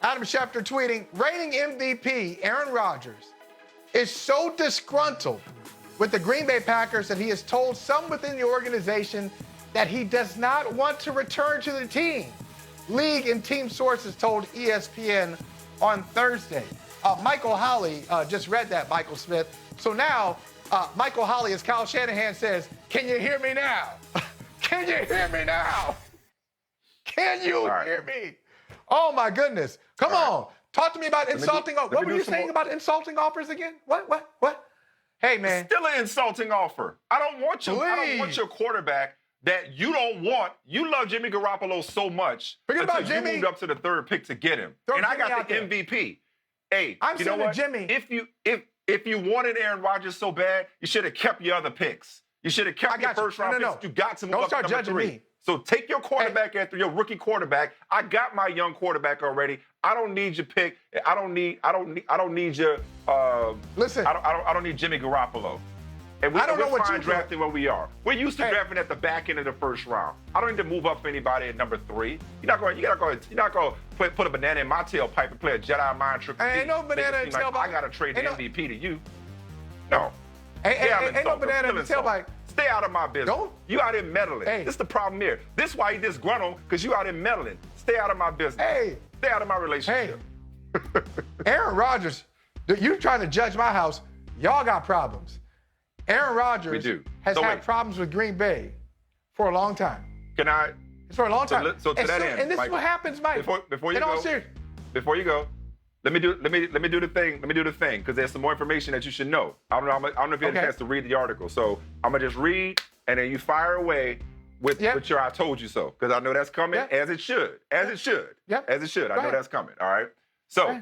Adam Schefter tweeting, reigning MVP Aaron Rodgers is so disgruntled with the Green Bay Packers that he has told some within the organization that he does not want to return to the team. League and team sources told ESPN on Thursday. Michael Holley just read that, Michael Smith. So now, Michael Holley, as Kyle Shanahan says, can you hear me now? Can you hear me now? Can you hear me? Oh, my goodness. Come on. Talk to me about insulting offers. What were you saying about insulting offers again? What? Hey, man. Still an insulting offer. I don't want your quarterback that you don't want. You love Jimmy Garoppolo so much. Forget about Jimmy. You moved up to the third pick to get him. And I got the MVP. Hey, I'm you know what? Jimmy. If you wanted Aaron Rodgers so bad, you should have kept your other picks. You should have kept your first round picks. You got to move up to number 3. Me. So take your quarterback after your rookie quarterback. I got my young quarterback already. I don't need your pick. I don't need your listen. I don't need Jimmy Garoppolo. And we're fine drafting where we are. We're used to drafting at the back end of the first round. I don't need to move up for anybody at number 3. You're not going to put a banana in my tailpipe and play a Jedi mind trick. Ain't no banana in tailpipe. I got to trade the MVP to you. No. Ain't no banana in the tailpipe. Stay out of my business. You out here meddling. This is the problem here. This is why you disgruntled, because you out here meddling. Stay out of my business. Stay out of my relationship. Aaron Rodgers, you trying to judge my house. Y'all got problems. Aaron Rodgers has had problems with Green Bay for a long time. It's for a long time. So to that end, and this is what happens, Mike. Before you go, let me do the thing. Let me do the thing, because there's some more information that you should know. I don't know if you had a chance to read the article. So I'm gonna just read, and then you fire away with your "I told you so," because I know that's coming, as it should. As it should. I know that's coming. All right. So,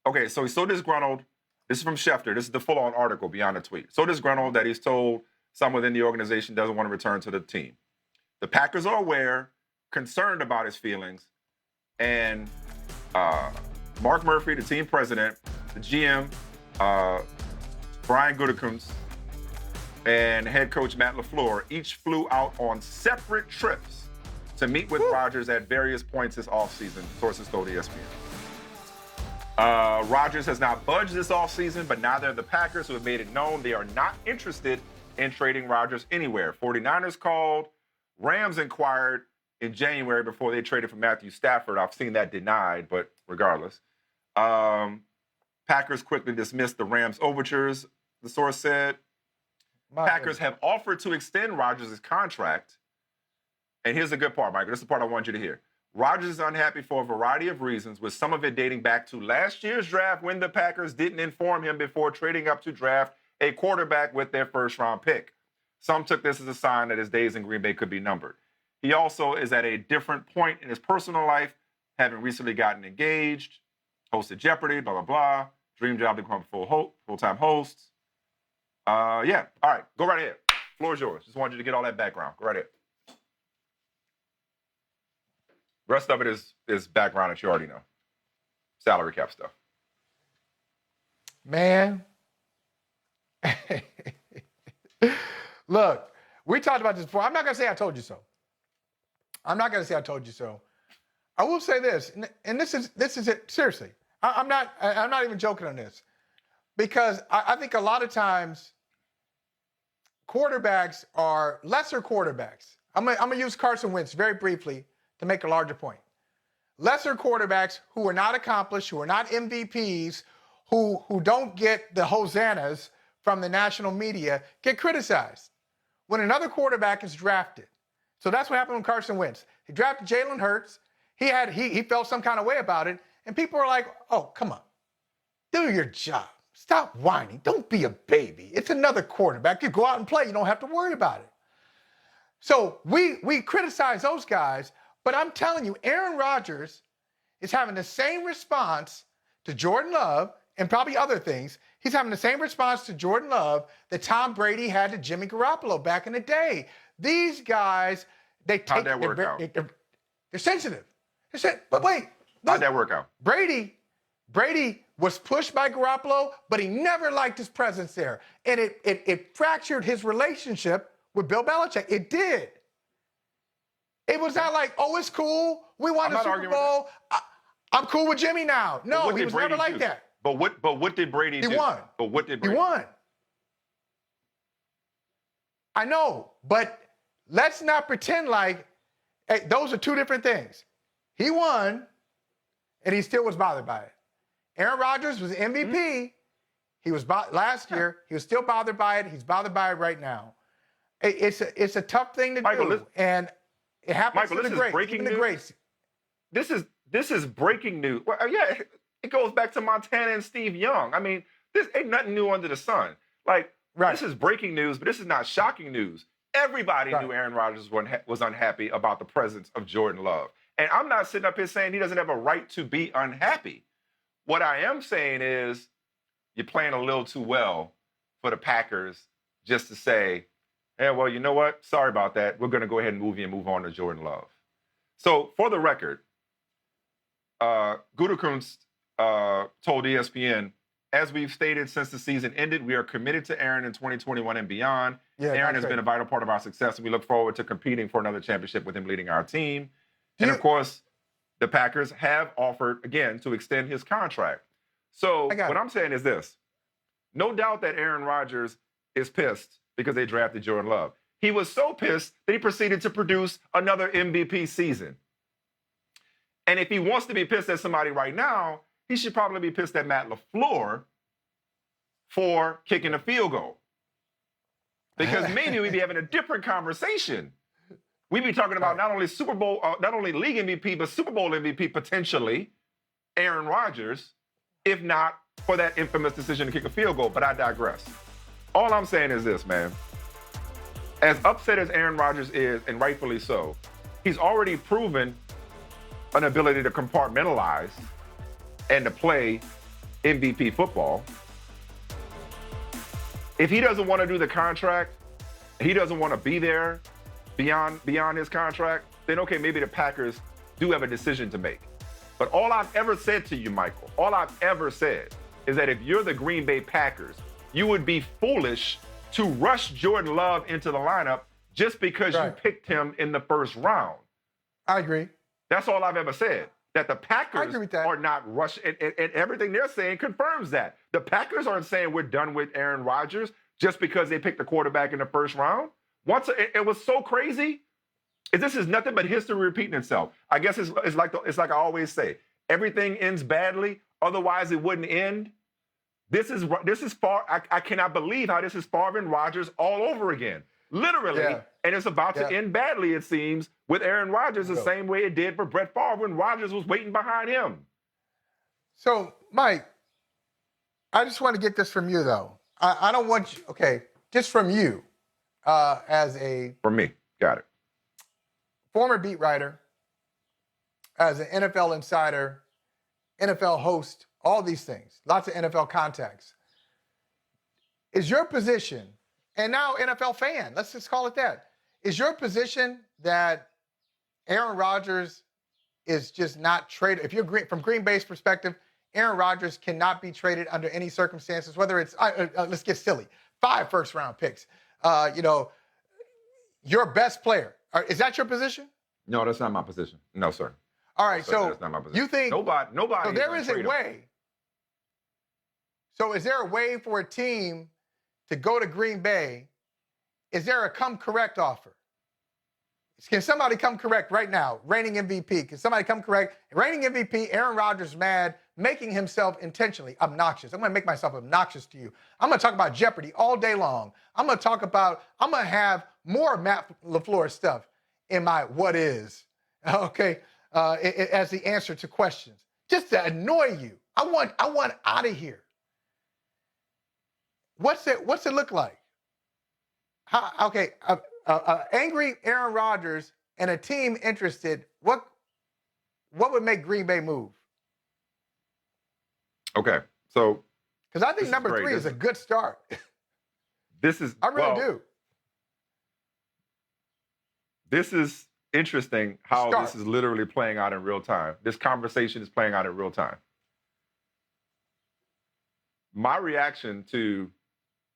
okay. So he's so disgruntled. This is from Schefter. This is the full-on article beyond the tweet. So disgruntled that he's told someone within the organization doesn't want to return to the team. The Packers are aware, concerned about his feelings, and Mark Murphy, the team president, the GM, Brian Gutekunst, and head coach Matt LaFleur each flew out on separate trips to meet with Rodgers at various points this offseason, sources told ESPN. Rodgers has not budged this offseason, but neither have the Packers, who have made it known they are not interested in trading Rodgers anywhere. 49ers called, Rams inquired in January before they traded for Matthew Stafford. I've seen that denied, but regardless. Packers quickly dismissed the Rams' overtures, the source said. Packers have offered to extend Rodgers' contract. And here's the good part, Michael. This is the part I want you to hear. Rodgers is unhappy for a variety of reasons, with some of it dating back to last year's draft when the Packers didn't inform him before trading up to draft a quarterback with their first-round pick. Some took this as a sign that his days in Green Bay could be numbered. He also is at a different point in his personal life, having recently gotten engaged, hosted Jeopardy, blah, blah, blah. Dream job to become a full-time host. All right, go right ahead. Floor is yours. Just wanted you to get all that background. Go right ahead. The rest of it is background that you already know. Salary cap stuff. Man. Look, we talked about this before. I'm not going to say I told you so. I will say this, and this is it. Seriously, I'm not even joking on this, because I think a lot of times quarterbacks are lesser quarterbacks. I'm gonna use Carson Wentz very briefly to make a larger point. Lesser quarterbacks who are not accomplished, who are not MVPs, who don't get the hosannas from the national media, get criticized when another quarterback is drafted. So that's what happened with Carson Wentz. He drafted Jalen Hurts. He felt some kind of way about it, and people were like, "Oh, come on, do your job. Stop whining. Don't be a baby. It's another quarterback. You go out and play. You don't have to worry about it." So we criticize those guys. But I'm telling you, Aaron Rodgers is having the same response to Jordan Love and probably other things. He's having the same response to Jordan Love that Tom Brady had to Jimmy Garoppolo back in the day. These guys, how'd that work out? They're sensitive. But wait. How'd that work out? Brady was pushed by Garoppolo, but he never liked his presence there. And it fractured his relationship with Bill Belichick. It did. It was not like, oh, it's cool. We won the Super arguing Bowl. I'm cool with Jimmy now. No, he was never like that. But what did Brady do? He won. But what did Brady He won. I know, but let's not pretend like hey, those are two different things. He won, and he still was bothered by it. Aaron Rodgers was MVP. Mm-hmm. He was last year. He was still bothered by it. He's bothered by it right now. It's a tough thing to do, and it happens to the greats. Even the greats. This is breaking news. Well, yeah, it goes back to Montana and Steve Young. I mean, this ain't nothing new under the sun. Like, this is breaking news, but this is not shocking news. Everybody knew Aaron Rodgers was unhappy about the presence of Jordan Love. And I'm not sitting up here saying he doesn't have a right to be unhappy. What I am saying is you're playing a little too well for the Packers just to say, hey, well, you know what? Sorry about that. We're going to go ahead and move on to Jordan Love. So, for the record, Gutekunst told ESPN, as we've stated since the season ended, we are committed to Aaron in 2021 and beyond. Yeah, Aaron has been a vital part of our success, and we look forward to competing for another championship with him leading our team. And, of course, the Packers have offered, again, to extend his contract. So what I'm saying is this. No doubt that Aaron Rodgers is pissed because they drafted Jordan Love. He was so pissed that he proceeded to produce another MVP season. And if he wants to be pissed at somebody right now, he should probably be pissed at Matt LaFleur for kicking a field goal. Because maybe we'd be having a different conversation. We'd be talking about not only Super Bowl, not only league MVP, but Super Bowl MVP potentially, Aaron Rodgers, if not for that infamous decision to kick a field goal. But I digress. All I'm saying is this, man. As upset as Aaron Rodgers is, and rightfully so, he's already proven an ability to compartmentalize and to play MVP football. If he doesn't want to do the contract, he doesn't want to be there beyond his contract, then okay, maybe the Packers do have a decision to make. But all I've ever said to you, Michael, all I've ever said is that if you're the Green Bay Packers, you would be foolish to rush Jordan Love into the lineup just because you picked him in the first round. I agree. That's all I've ever said. That the Packers are not rushing, and everything they're saying confirms that. The Packers aren't saying we're done with Aaron Rodgers just because they picked the quarterback in the first round. It was so crazy. This is nothing but history repeating itself. I guess it's like I always say, everything ends badly, otherwise it wouldn't end. This is far. I cannot believe how this is Favre and Rodgers all over again. Literally, and it's about to end badly, it seems, with Aaron Rodgers the same way it did for Brett Favre when Rodgers was waiting behind him. So, Mike, I just want to get this from you, though. I don't want you, just from you as a... From me, got it. Former beat writer, as an NFL insider, NFL host, all these things, lots of NFL contacts. Is your position... And now NFL fan, let's just call it that. Is your position that Aaron Rodgers is just not traded? If you're from Green Bay's perspective, Aaron Rodgers cannot be traded under any circumstances, whether it's, let's get silly, 5 first-round picks. Your best player. Is that your position? No, that's not my position. No, sir. All right, no, sir, so that's not my position. You think... Nobody. So there is a way. So is there a way for a team to go to Green Bay? Is there a come correct offer? Can somebody come correct right now? Reigning MVP. Can somebody come correct? Reigning MVP, Aaron Rodgers mad, making himself intentionally obnoxious. I'm going to make myself obnoxious to you. I'm going to talk about Jeopardy all day long. I'm going to have more Matt LaFleur stuff in my what is, as the answer to questions. Just to annoy you. I want out of here. What's it look like? Angry Aaron Rodgers and a team interested. What would make Green Bay move? Okay, so because I think number 3 is a good start. I really do. This is interesting how this is literally playing out in real time. This conversation is playing out in real time. My reaction to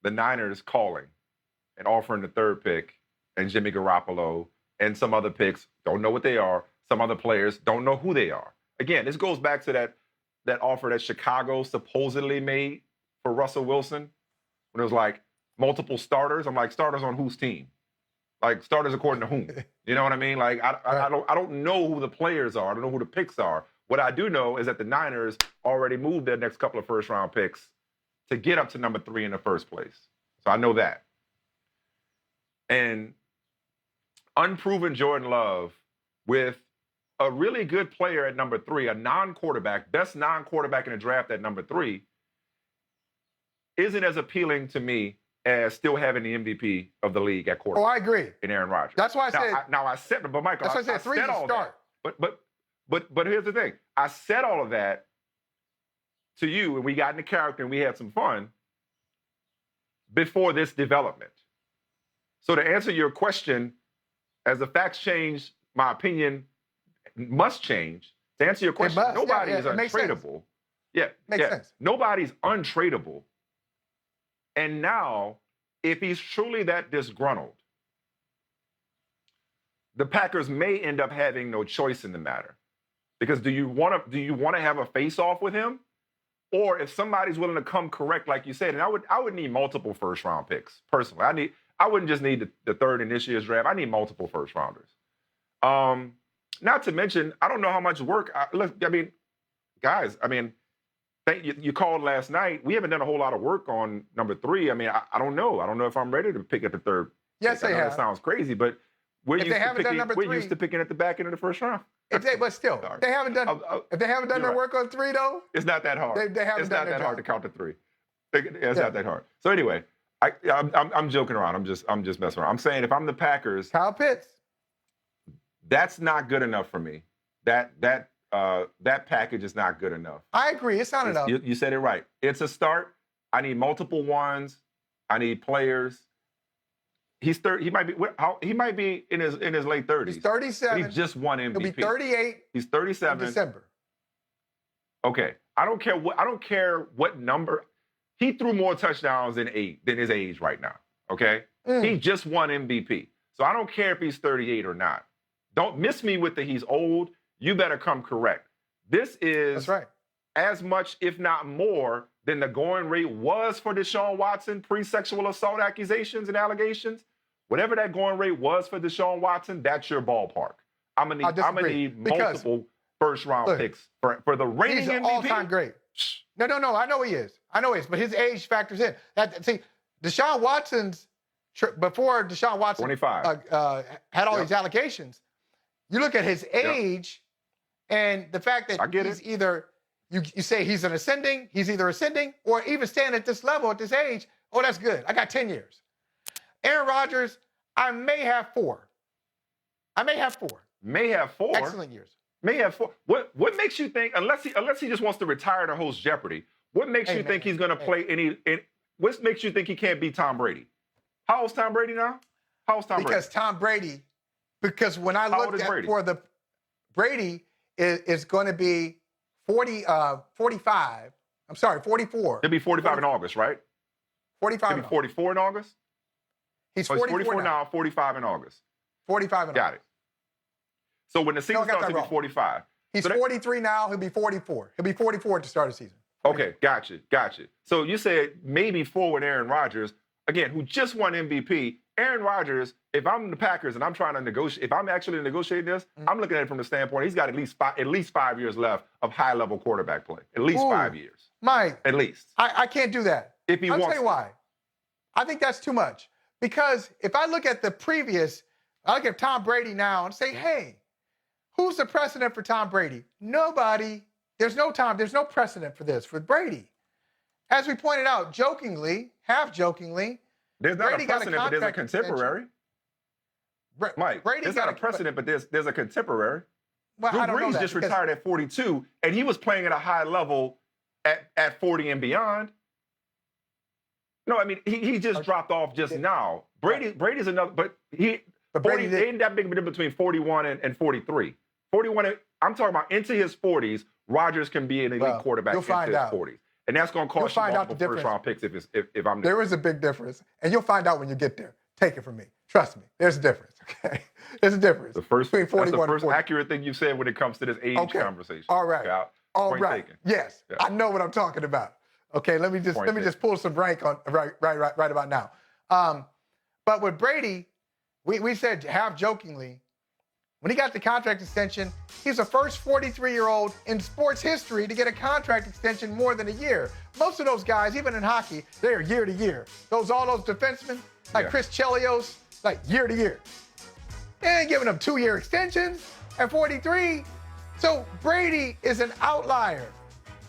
the Niners calling and offering the 3rd pick and Jimmy Garoppolo and some other picks don't know what they are. Some other players don't know who they are. Again, this goes back to that offer that Chicago supposedly made for Russell Wilson, when it was like multiple starters. I'm like, starters on whose team? Like, starters according to whom? You know what I mean? Like, I don't know who the players are. I don't know who the picks are. What I do know is that the Niners already moved their next couple of first-round picks to get up to number 3 in the first place. So I know that. And unproven Jordan Love with a really good player at number 3, a non-quarterback, best non-quarterback in the draft at number 3, isn't as appealing to me as still having the MVP of the league at quarterback. Oh, I agree. In Aaron Rodgers. That's why I said. I said, but Michael, that's why I said 3 is a start. But here's the thing. I said all of that to you, and we got into character and we had some fun before this development. So to answer your question, as the facts change, my opinion must change. To answer your question, nobody is untradeable. Makes sense. Nobody's untradeable. And now, if he's truly that disgruntled, the Packers may end up having no choice in the matter. Because do you want to have a face-off with him? Or if somebody's willing to come correct, like you said, and I would need multiple first-round picks, personally. I wouldn't just need the third in this year's draft. I need multiple first-rounders. Not to mention, I don't know how much work. Guys, you called last night. We haven't done a whole lot of work on number 3. I don't know. I don't know if I'm ready to pick at the third. Yes, they have. That sounds crazy, but we're used to picking at the back end of the first round. But still, they haven't done. If they haven't done their work on 3, though, it's not that hard. They haven't it's done not that job. hard to count to 3. It's not that hard. So anyway, I'm joking around. I'm just messing around. I'm saying if I'm the Packers, Kyle Pitts, that's not good enough for me. That package is not good enough. I agree. It's not enough. You said it right. It's a start. I need multiple ones. I need players. He's 30. He might be in his late 30s. He's 37. He just won MVP. He'll be 38. He's 37. In December. Okay. I don't care what number. He threw more touchdowns than his age right now. Okay? He just won MVP. So I don't care if he's 38 or not. Don't miss me with the he's old. You better come correct. This is That's right. as much, if not more, than the going rate was for Deshaun Watson pre-sexual assault accusations and allegations. Whatever that going rate was for Deshaun Watson, that's your ballpark. I'm gonna need multiple first-round picks for the reigning MVP. He's an all-time great. No. I know he is. But his age factors in. Deshaun Watson's before Deshaun Watson 25 had all these allegations. You look at his age and the fact that he's either you say he's either ascending or even staying at this level at this age. Oh, that's good. I got 10 years. Aaron Rodgers, I may have 4. May have 4. Excellent years. May have 4. What makes you think, unless he just wants to retire to host Jeopardy, what makes you think he's going to play what makes you think he can't beat Tom Brady? How old's Tom Brady now? Because when I looked at for the Brady is going to be 45. I'm sorry, 44. He'll be 45 in August, right? 45. He'll be 44 in August? He's 44 now, 45 in August. 45 in August. Got it. So when the season starts, he'll be 45. He's 43 now. He'll be 44. He'll be 44 at the start of the season. Okay, gotcha. So you said maybe 4 with Aaron Rodgers, again, who just won MVP. Aaron Rodgers, if I'm the Packers and I'm trying to negotiate, if I'm actually negotiating this, I'm looking at it from the standpoint he's got at least 5 years left of high-level quarterback play. At least 5 years. Mike. At least. I can't do that. If he wants to. I'll tell you why. I think that's too much. Because if I look at I look at Tom Brady now and say, hey, who's the precedent for Tom Brady? Nobody. There's no precedent for this, for Brady. As we pointed out, half-jokingly, there's not a precedent, but there's a contemporary. Mike, there's not a precedent, but there's a contemporary. Well, Drew Brees just retired at 42, and he was playing at a high level at 40 and beyond. No, I mean, he just dropped off just now. Brady's another, but Brady ain't that big of a difference between 41 and 43. 41, I'm talking about into his 40s, Rodgers can be an elite quarterback into his 40s. And that's going to cost you multiple first-round picks if I'm there. There is a big difference, and you'll find out when you get there. Take it from me. Trust me. There's a difference, okay? There's a difference between 41 that's the and first 40. accurate thing you said when it comes to this age conversation. All right. Okay, All point right. taken. Yes. Yeah. I know what I'm talking about. Okay, let me just pull some rank on right about now. But with Brady, we said half jokingly, when he got the contract extension, he's the first 43-year-old in sports history to get a contract extension more than a year. Most of those guys, even in hockey, they're year to year. All those defensemen, like Chris Chelios, like year to year. They ain't giving them 2-year extensions at 43. So Brady is an outlier.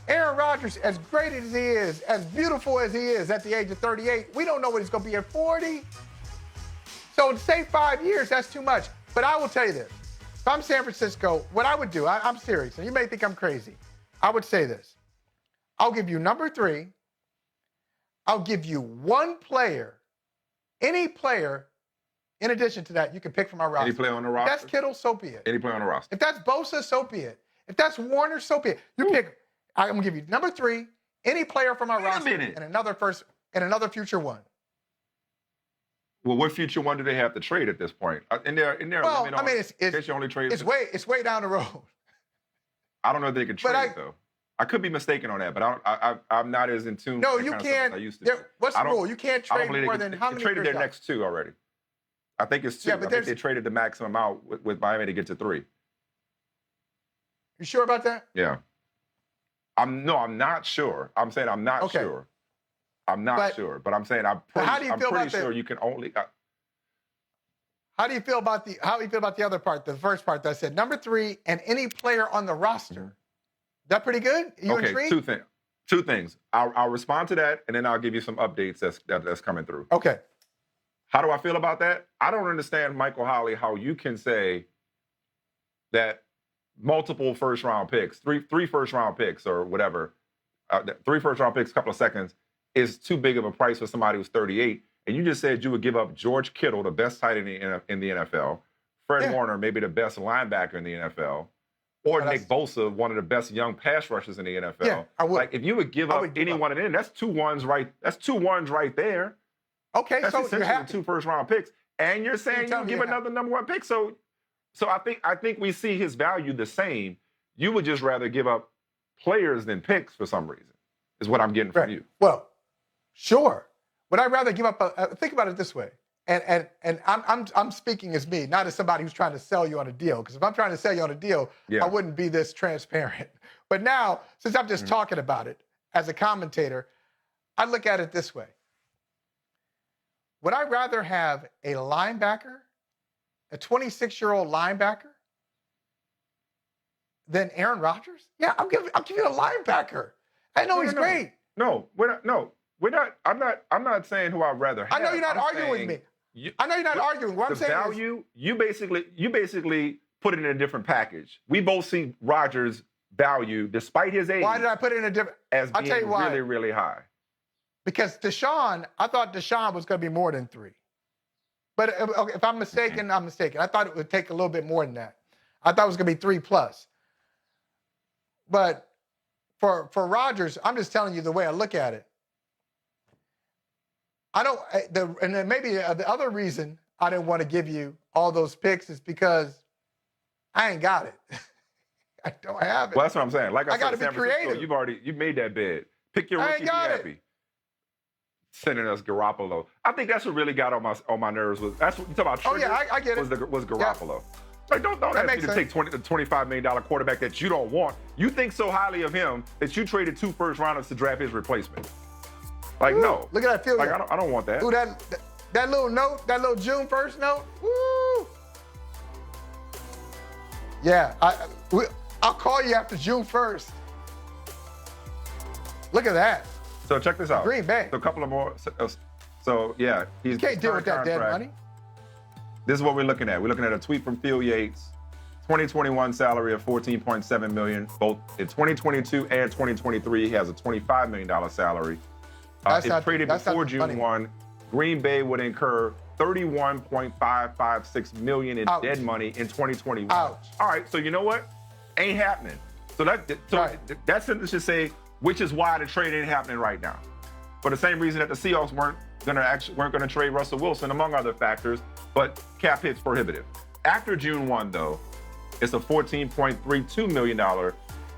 Aaron Rodgers, as great as he is, as beautiful as he is at the age of 38, we don't know what he's going to be at 40. So to say 5 years, that's too much. But I will tell you this. If I'm San Francisco, what I would do, I'm serious, and you may think I'm crazy. I would say this. I'll give you number 3. I'll give you one player, any player, in addition to that, you can pick from our roster. Any player on the roster? If that's Kittle, so be it. Any player on the roster? If that's Bosa, so be it. If that's Warner, so be it. You pick. I'm gonna give you number 3, any player from our roster, and another future one. Well, what future one do they have to trade at this point? In their well, limit I mean, it's way down the road. I don't know if they can trade though. I could be mistaken on that, but I'm not as in tune. No, with you kind of can't. Stuff as I used to be. What's the rule? You can't trade more than how many? They traded their next 2 already. I think it's 2. Yeah, I think they traded the maximum out with Miami to get to 3. You sure about that? Yeah. I'm not sure. I'm saying I'm not sure. I'm not sure, but I'm saying I'm pretty sure you can only. How do you feel about the other part, the first part that I said? Number 3, and any player on the roster. That pretty good? You intrigued? Two things. I'll respond to that, and then I'll give you some updates that's coming through. Okay. How do I feel about that? I don't understand, Michael Holley, how you can say that multiple first-round picks, three first-round picks or whatever, 3 first-round picks, a couple of seconds, is too big of a price for somebody who's 38. And you just said you would give up George Kittle, the best tight end in the NFL, Fred Warner, maybe the best linebacker in the NFL, or Nick Bosa, one of the best young pass rushers in the NFL. Yeah, I would. Like, if you would give up any one of them, that's 2 ones right. That's 2 ones right there. Okay, that's so essentially you have 2 first-round picks, and you're saying you give another number 1 pick. So I think we see his value the same. You would just rather give up players than picks for some reason, is what I'm getting from you. Well, sure. Would I rather give up think about it this way, and I'm speaking as me, not as somebody who's trying to sell you on a deal. Because if I'm trying to sell you on a deal, I wouldn't be this transparent. But now, since I'm just talking about it as a commentator, I look at it this way. Would I rather have a linebacker, a 26-year-old linebacker, than Aaron Rodgers? Yeah, I'm giving you a linebacker. I know he's great. No, we're not. No. We're not. I'm not saying who I'd rather have. I know you're not arguing with me. I know you're not arguing. What I'm saying value, you basically put it in a different package. We both see Rodgers' value, despite his age. Why did I put it in a different? As being really, really high. Because Deshaun, I thought Deshaun was going to be more than 3. But if I'm mistaken, I'm mistaken. I thought it would take a little bit more than that. I thought it was going to be 3+. But for Rodgers, I'm just telling you the way I look at it. And then maybe the other reason I didn't want to give you all those picks is because I ain't got it. I don't have it. Well, that's what I'm saying. Like I said, got to be creative. You've made that bed. Pick your rookie, be happy. Sending us Garoppolo. I think that's what really got on my nerves. That's what you talk about. Oh yeah, I get it. Was Garoppolo? Yeah. Like, don't ask me to take the $25 million quarterback that you don't want. You think so highly of him that you traded 2 first-rounders to draft his replacement. Like, no. Look at that field. Like, I don't want that. Ooh, that little note, that little June 1st note. Woo! Yeah, I'll call you after June 1st. Look at that. So check this out. Green Bay. So a couple of more. So yeah, you can't deal with that dead money. This is what we're looking at. We're looking at a tweet from Phil Yates. 2021 salary of $14.7 million. Both in 2022 and 2023, he has a $25 million salary. If traded before June 1, Green Bay would incur $31.556 million in dead money in 2021. Ouch. All right, so you know what? Ain't happening. So that sentence should say, which is why the trade ain't happening right now. For the same reason that the Seahawks weren't weren't gonna trade Russell Wilson, among other factors, but cap hit's prohibitive. After June 1, though, it's a $14.32 million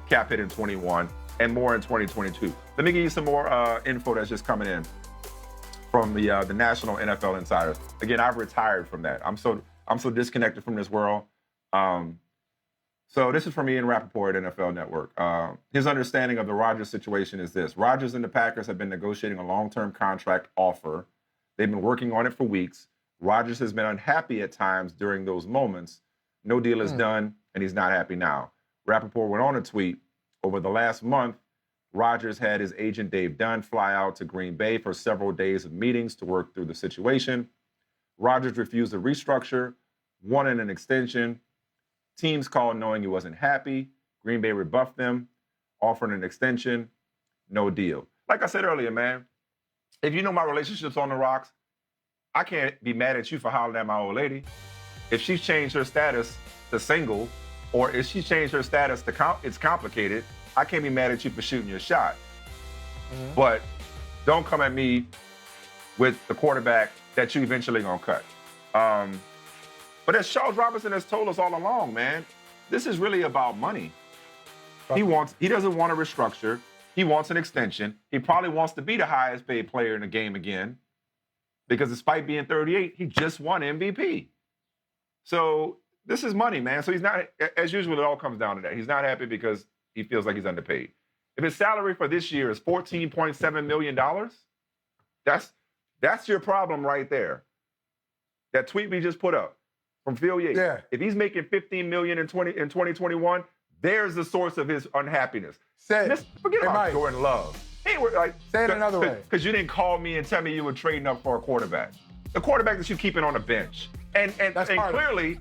cap hit in 21 and more in 2022. Let me give you some more info that's just coming in from the National NFL Insider. Again, I've retired from that. I'm so disconnected from this world. So this is from Ian Rappaport at NFL Network. His understanding of the Rodgers situation is this. Rodgers and the Packers have been negotiating a long-term contract offer. They've been working on it for weeks. Rodgers has been unhappy at times during those moments. No deal is done, and he's not happy now. Rappaport went on to tweet, over the last month, Rodgers had his agent Dave Dunn fly out to Green Bay for several days of meetings to work through the situation. Rodgers refused to restructure, wanted an extension. Teams called knowing he wasn't happy. Green Bay rebuffed them, offering an extension. No deal. Like I said earlier, man, if you know my relationship's on the rocks, I can't be mad at you for hollering at my old lady. If she's changed her status to single, or if she changed her status to it's complicated, I can't be mad at you for shooting your shot. But don't come at me with the quarterback that you eventually gonna cut. But as Charles Robinson has told us all along, man, this is really about money. He doesn't want to restructure. He wants an extension. He probably wants to be the highest paid player in the game again, because despite being 38, he just won MVP. So this is money, man. So he's not, as usual, it all comes down to that. He's not happy because he feels like he's underpaid. If his salary for this year is $14.7 million, that's your problem right there. That tweet we just put up from Phil Yates. Yeah. If he's making $15 million in 2021, there's the source of his unhappiness. Forget about Jordan Love. Say it another way. Because you didn't call me and tell me you were trading up for a quarterback. The quarterback that you're keeping on the bench. And clearly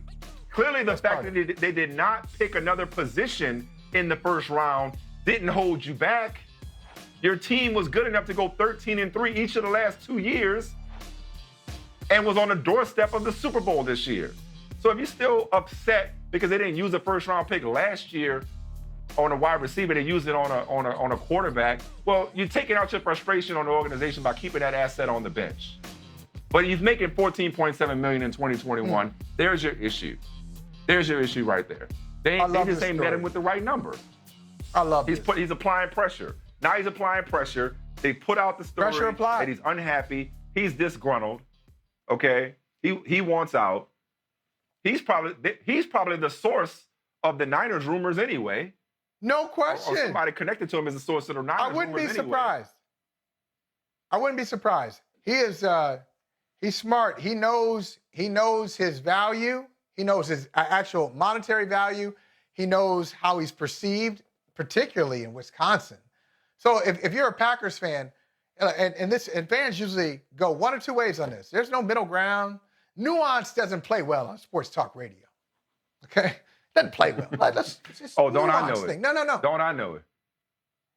the fact that they did not pick another position in the first round didn't hold you back. Your team was good enough to go 13-3 each of the last 2 years and was on the doorstep of the Super Bowl this year. So if you're still upset because they didn't use a first round pick last year on a wide receiver, they used it on a quarterback, well, you're taking out your frustration on the organization by keeping that asset on the bench. But he's making $14.7 million in 2021. There's your issue. There's your issue right there. They just ain't met him with the right number. I love He's applying pressure. Now he's applying pressure. They put out the story that he's unhappy. He's disgruntled. Okay, he wants out. He's probably the source of the Niners rumors anyway. No question. Or somebody connected to him as the source of the Niners rumors. I wouldn't be surprised. He is he's smart. He knows his value. He knows his actual monetary value. He knows how he's perceived, particularly in Wisconsin. So if you're a Packers fan, and fans usually go one or two ways on this. There's no middle ground. Nuance doesn't play well on sports talk radio. Okay? Doesn't play well. Don't I know it? No. Don't I know it?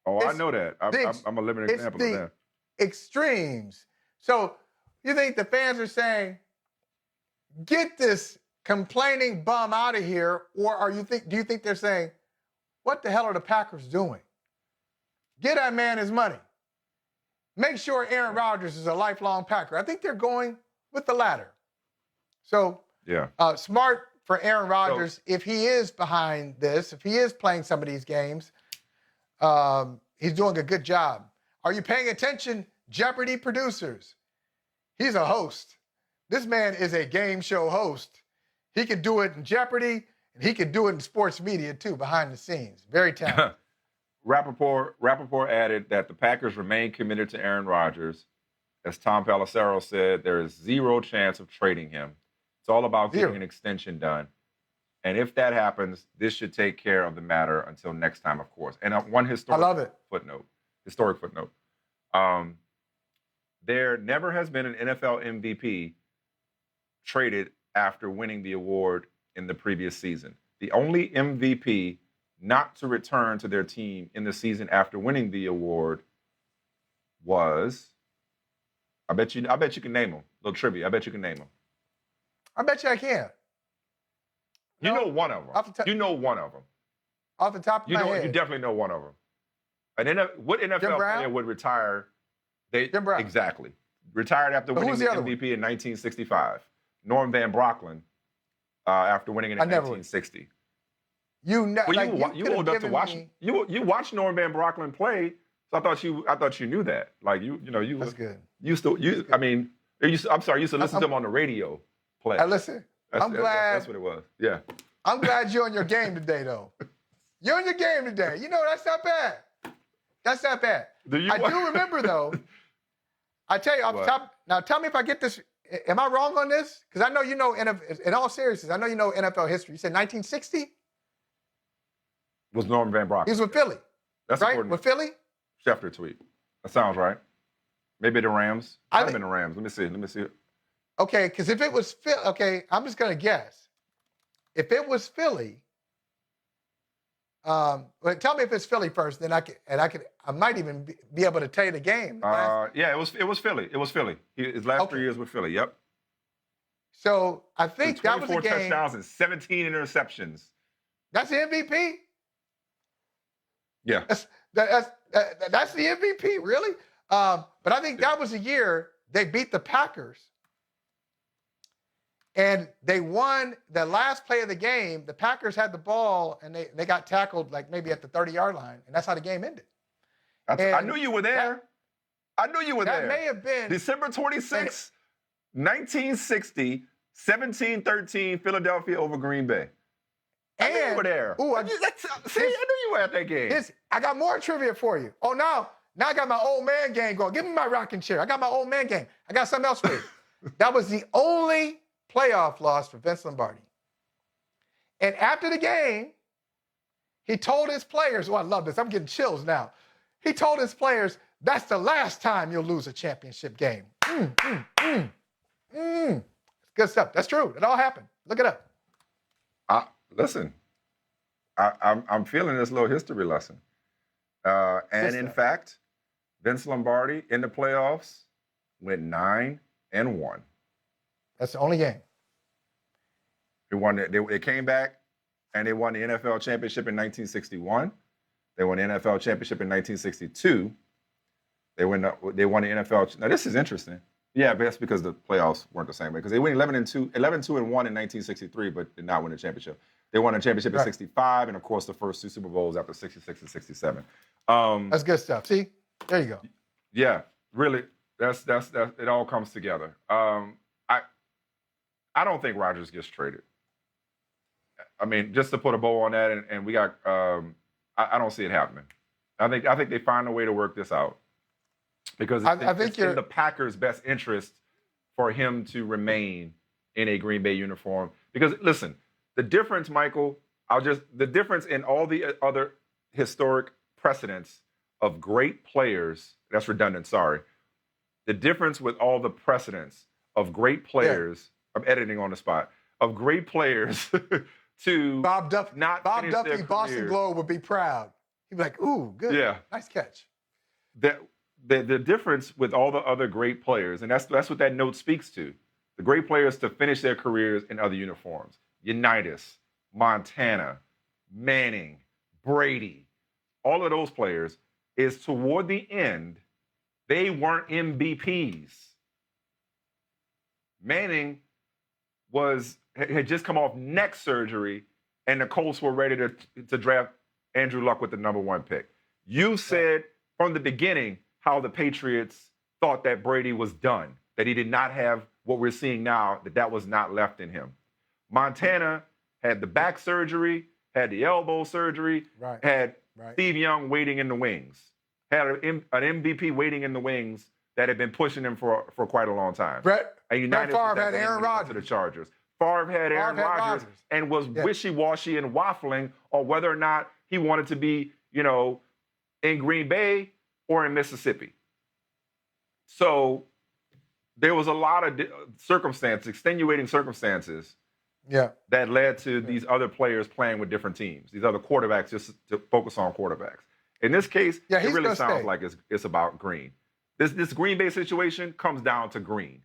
I know that. I'm a living example of that. Extremes. So you think the fans are saying, get this complaining bum out of here, or do you think they're saying, what the hell are the Packers doing? Get that man his money. Make sure Aaron Rodgers is a lifelong Packer. I think they're going with the latter. So, smart for Aaron Rodgers if he is behind this, if he is playing some of these games. He's doing a good job. Are you paying attention, Jeopardy producers? He's a host. This man is a game show host. He could do it in Jeopardy, and he could do it in sports media, too, behind the scenes. Very talented. Rappaport added that the Packers remain committed to Aaron Rodgers. As Tom Pelissero said, there is zero chance of trading him. It's all about getting an extension done. And if that happens, this should take care of the matter until next time, of course. And one historic footnote. There never has been an NFL MVP traded after winning the award in the previous season. The only MVP not to return to their team in the season after winning the award was, I bet you can name them. A little trivia. I bet you can name them. I bet you I can. You know one of them. You know one of them. Off the top of my head. You definitely know one of them. What NFL player would retire? Jim Brown. Exactly. retired after winning who's the the other MVP in 1965. Norm Van Brocklin, after winning it in 1960. You old enough to watch. You watched Norm Van Brocklin play, so I thought you knew that. Like That's good. I mean, you used to listen to him on the radio play. Listen, I'm glad. That's what it was. Yeah. I'm glad you're on your game today, though. You're on your game today. That's not bad. That's not bad. I do remember, though. I tell you off the top. Now, tell me if I get this. Am I wrong on this? Because I know in all seriousness, I know you know NFL history. You said 1960? Was Norman Van Brocklin. He was with Philly. That's right? With Philly? Schefter tweet. That sounds right. Maybe the Rams. I've been the Rams. Let me see. Okay, because if it was Philly, okay, I'm just going to guess. If it was Philly, well, tell me if it's Philly first, then I might even be able to tell you the game. Yeah, it was Philly. It was Philly. His last 3 years with Philly. Yep. So I think that was the game. 24 touchdowns and 17 interceptions. That's the MVP. Yeah. That's the MVP, really. But I think that was the year they beat the Packers. And they won the last play of the game. The Packers had the ball, and they got tackled like maybe at the 30-yard line, and that's how the game ended. I knew you were there. I knew you were there. That may have been December 26, 1960, 17-13, Philadelphia over Green Bay. I knew you were there. I knew you were at that game. I got more trivia for you. Oh, now I got my old man game going. Give me my rocking chair. I got my old man game. I got something else for you. That was the only playoff loss for Vince Lombardi. And after the game, he told his players, I love this. I'm getting chills now. He told his players, that's the last time you'll lose a championship game. Good stuff. That's true. It all happened. Look it up. Listen, I'm feeling this little history lesson. And in fact, Vince Lombardi in the playoffs went 9-1. That's the only game. They came back and they won the NFL championship in 1961. They won the NFL championship in 1962. They won the NFL. Now this is interesting. Yeah, but that's because the playoffs weren't the same way. Because they went 11-2 and 1 in 1963, but did not win the championship. They won the championship in 65, and of course the first two Super Bowls after 66 and 67. That's good stuff. See, there you go. Yeah, really, that's it all comes together. I don't think Rodgers gets traded. I mean, just to put a bow on that, and we got. I don't see it happening. I think they find a way to work this out because it's in the Packers' best interest for him to remain in a Green Bay uniform. Because listen, the difference, Michael, the difference in all the other historic precedents of great players. That's redundant. Sorry. The difference with all the precedents of great players. Yeah. I'm editing on the spot of great players to Bob Duffy. Bob Duffy, Boston Globe would be proud. He'd be like, "Ooh, good, nice catch." The difference with all the other great players, and that's what that note speaks to. The great players to finish their careers in other uniforms: Unitas, Montana, Manning, Brady. All of those players is toward the end, they weren't MVPs. Manning had just come off neck surgery, and the Colts were ready to draft Andrew Luck with the number 1 pick. You said from the beginning how the Patriots thought that Brady was done, that he did not have what we're seeing now, that was not left in him. Montana had the back surgery, had the elbow surgery, had Steve Young waiting in the wings, had an MVP waiting in the wings that had been pushing him for quite a long time. Brett Favre had Aaron Rodgers. To the Chargers. Favre had Aaron Rodgers and was wishy-washy and waffling on whether or not he wanted to be, in Green Bay or in Mississippi. So there was a lot of extenuating circumstances that led to these other players playing with different teams, these other quarterbacks, just to focus on quarterbacks. In this case, it really sounds like it's about Green. This Green Bay situation comes down to Green.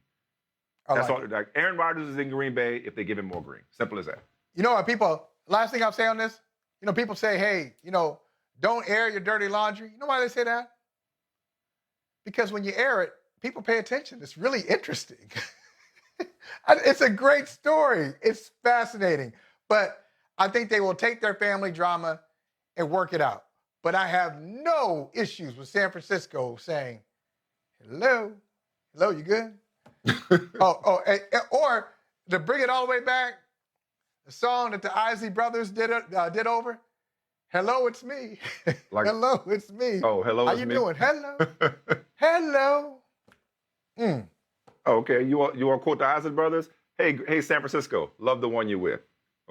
That's all. Like Aaron Rodgers is in Green Bay if they give him more green. Simple as that. You know what, last thing I'll say on this, people say, hey, don't air your dirty laundry. You know why they say that? Because when you air it, people pay attention. It's really interesting. It's a great story. It's fascinating. But I think they will take their family drama and work it out. But I have no issues with San Francisco saying, hello, you good? Or to bring it all the way back, the song that the Isley Brothers did over, hello, it's me. Like, hello, it's me. Oh, hello, How it's you me. doing? Hello. Hello. Okay, you want to quote the Isley Brothers? Hey, San Francisco, love the one you're with.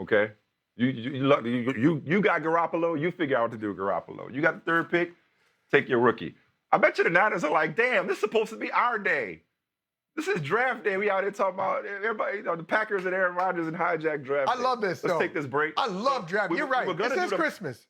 Okay, you got Garoppolo. You figure out what to do with Garoppolo. You got the third pick. Take your rookie. I bet you the Niners are like, damn, this is supposed to be our day. This is draft day. We out here talking about everybody, the Packers and Aaron Rodgers and hijack draft. I love this. Let's take this break. I love draft. You're right. This is Christmas.